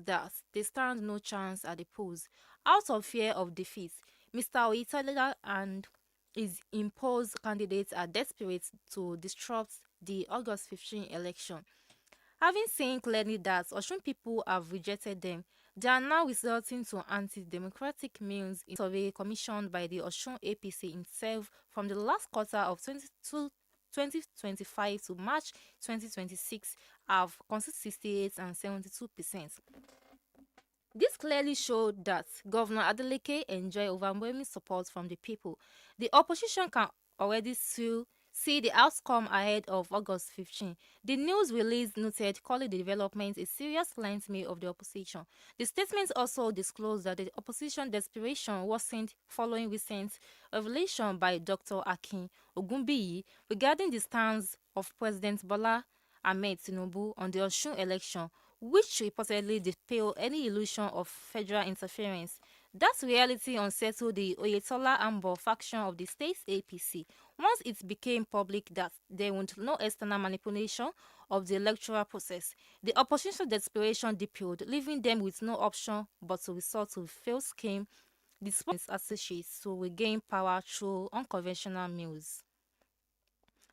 that they stand no chance at the polls. Out of fear of defeat, Mr. Oyetola and his imposed candidates are desperate to disrupt the August 15 election. Having seen clearly that Osun people have rejected them, they are now resorting to anti-democratic means in a survey commissioned by the Osun APC itself from the last quarter of 2025 to March 2026 have consisted 68 and 72%. This clearly showed that Governor Adeleke enjoyed overwhelming support from the people. The opposition can already see the outcome ahead of August 15. The news release noted calling the development a serious nightmare of the opposition. The statement also disclosed that the opposition desperation worsened following recent revelation by Dr. Akin Ogunbiyi regarding the stance of President Bola Ahmed Tinubu on the Osun election, which reportedly dispelled any illusion of federal interference. That reality unsettled the Oyetola Ambo faction of the state's APC once it became public that there was no external manipulation of the electoral process. The opposition desperation deepened, leaving them with no option but to resort to failed scheme despite associates to regain power through unconventional means.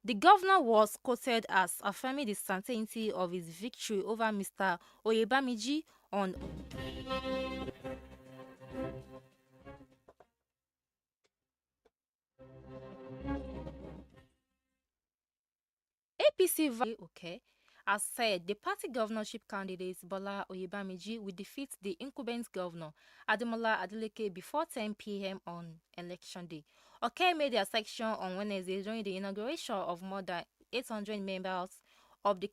The governor was quoted as affirming the certainty of his victory over Mr. Oyebamiji on APC. Okay, as said, the party governorship candidate Bola Oyebamiji will defeat the incumbent governor Ademola Adeleke before 10 p.m. on election day. Okay made their section on Wednesday during the inauguration of more than 800 members of the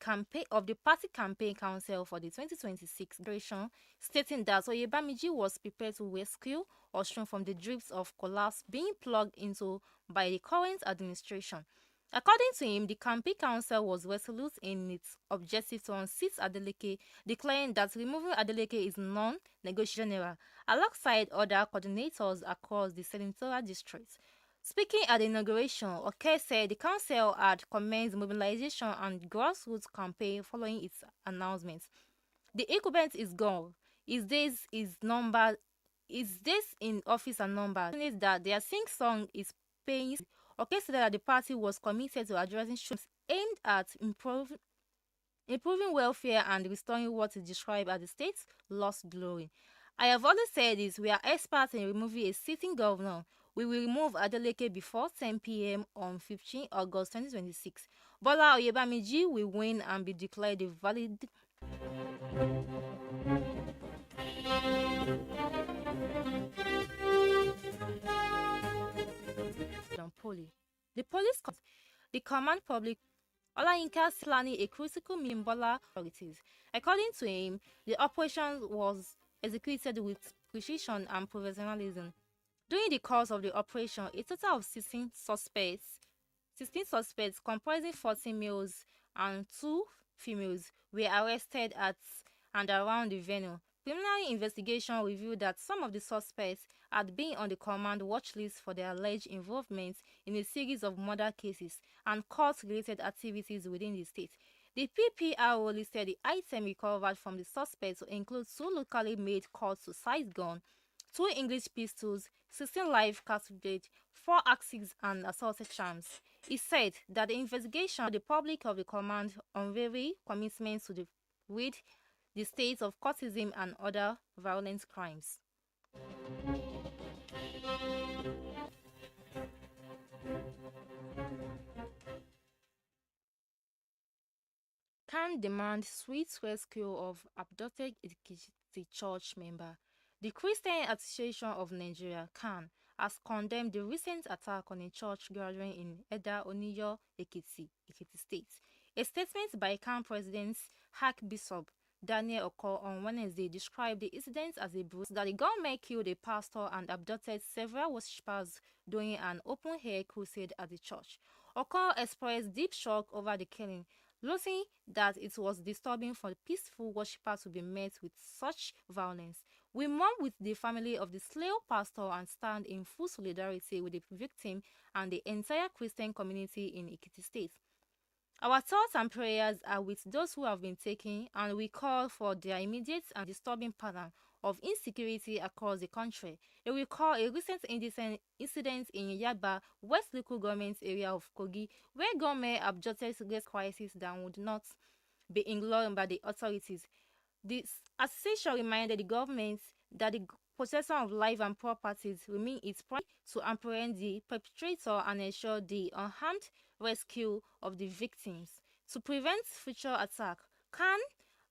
party campaign council for the 2026 election, stating that Oyebamiji was prepared to rescue Osun from the drips of collapse being plugged into by the current administration. According to him, the campaign council was resolute in its objective to unseat Adeleke, declaring that removing Adeleke is non-negotiable, alongside other coordinators across the senatorial districts. Speaking at the inauguration, Oke said the council had commenced mobilization and grassroots campaign following its announcement. The incumbent is gone. His days in office are numbered. That their sing-song is paying. Oke said that the party was committed to addressing issues aimed at improving welfare and restoring what is described as the state's lost glory. I have always said this, we are experts in removing a sitting governor. We will remove Adeleke before 10 p.m. on 15 August 2026. Bola Oyebamiji will win and be declared a valid The police, the command public Olayinka planning a critical Mimbola authorities. According to him, the operation was executed with precision and professionalism. During the course of the operation, a total of 16 suspects comprising 14 males and 2 females were arrested at and around the venue. Preliminary investigation revealed that some of the suspects had been on the command watch list for their alleged involvement in a series of murder cases and court-related activities within the state. The PPRO listed the item recovered from the suspects to include 2 locally made cut-to-size guns, 2 English pistols, 16 live cartridges, 4 axes, and assaulted charms. He said that the investigation of the public of the command unveiled commitments to rid the state of cultism and other violent crimes. Can demand swift rescue of abducted Ekiti church member. The Christian Association of Nigeria, CAN, has condemned the recent attack on a church gathering in Eda Oniyo, Ekiti State. A statement by CAN President Archbishop Daniel Oko on Wednesday described the incident as a bruise that the government killed a pastor and abducted several worshippers during an open-air crusade at the church. Oko expressed deep shock over the killing, noting that it was disturbing for peaceful worshippers to be met with such violence. We mourn with the family of the slain pastor and stand in full solidarity with the victim and the entire Christian community in Ekiti State. Our thoughts and prayers are with those who have been taken, and we call for their immediate and disturbing pattern of insecurity across the country. We recall a recent indecent incident in Yaba, West Local Government area of Kogi, where government objected to this crisis that would not be ignored by the authorities. The association reminded the government that the possession of life and properties remain its priority to apprehend the perpetrator and ensure the unharmed rescue of the victims. To prevent future attack, can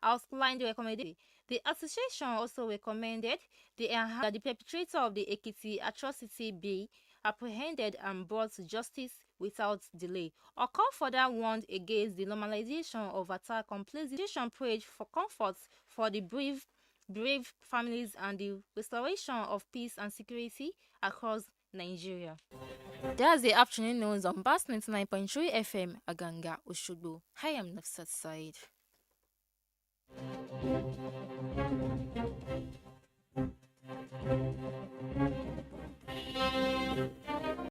outline the recommendation. The association also recommended that the perpetrator of the Ekiti atrocity be apprehended and brought to justice without delay. Or further warned against the normalization of attack on places. The association prayed for comfort for the brave families and the restoration of peace and security across Nigeria. That's the afternoon news on Bass 99.3 FM, Aganga, Osogbo. Hi, I'm Nafsat Said.